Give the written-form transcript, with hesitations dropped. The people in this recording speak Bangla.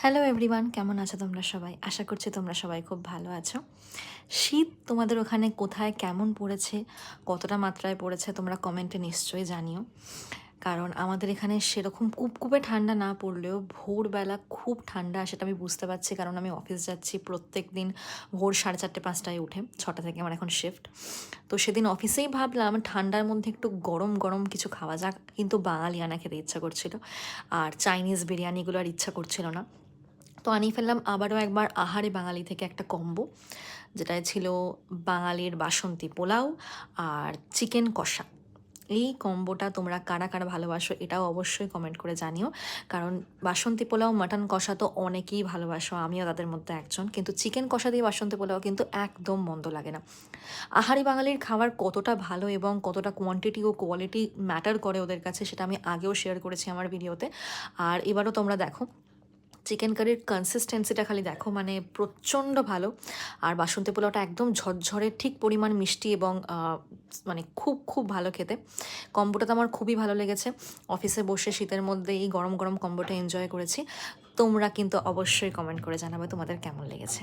হ্যালো এভরিওয়ান, কেমন আছো তোমরা সবাই? আশা করছি তোমরা সবাই খুব ভালো আছো। শীত তোমাদের ওখানে কোথায় কেমন পড়েছে, কতটা মাত্রায় পড়েছে তোমরা কমেন্টে নিশ্চয়ই জানিও। কারণ আমাদের এখানে সেরকম কুপকুপে ঠান্ডা না পড়লেও ভোরবেলা খুব ঠান্ডা, সেটা আমি বুঝতে পারছি কারণ আমি অফিস যাচ্ছি প্রত্যেক দিন ভোর 4:30-5টায় উঠে। 6টা থেকে আমার এখন শিফট। তো সেদিন অফিসেই ভাবলাম ঠান্ডার মধ্যে একটু গরম গরম কিছু খাওয়া যাক, কিন্তু বাঙালিয়ানা খেতে ইচ্ছা করছিল, আর চাইনিজ বিরিয়ানিগুলো আর ইচ্ছা করছিল না। তো আনিয়ে ফেললাম আবারও একবার আহারে বাঙালি থেকে একটা কম্বো, যেটায় ছিল বাঙালির বাসন্তী পোলাও আর চিকেন কষা। এই কম্বোটা তোমরা কারা কারা ভালোবাসো এটাও অবশ্যই কমেন্ট করে জানিও। কারণ বাসন্তী পোলাও মাটন কষা তো অনেকেই ভালোবাসো, আমিও তাদের মধ্যে একজন, কিন্তু চিকেন কষা দিয়ে বাসন্তী পোলাও কিন্তু একদম মন্দ লাগে না। আহারি বাঙালির খাবার কতটা ভালো এবং কতটা কোয়ান্টিটি ও কোয়ালিটি ম্যাটার করে ওদের কাছে, সেটা আমি আগেও শেয়ার করেছি আমার ভিডিওতে। আর এবারও তোমরা দেখো, চিকেন কারির কনসিস্টেন্সিটা খালি দেখো, মানে প্রচণ্ড ভালো। আর বাসন্তী পোলাওটা একদম ঝরঝরে ঠিক পরিমাণ মিষ্টি এবং মানে খুব খুব ভালো খেতে। কম্বোটা তো আমার খুবই ভালো লেগেছে। অফিসে বসে শীতের মধ্যে এই গরম গরম কম্বোটা এনজয় করেছি। তোমরা কিন্তু অবশ্যই কমেন্ট করে জানাবে তোমাদের কেমন লেগেছে।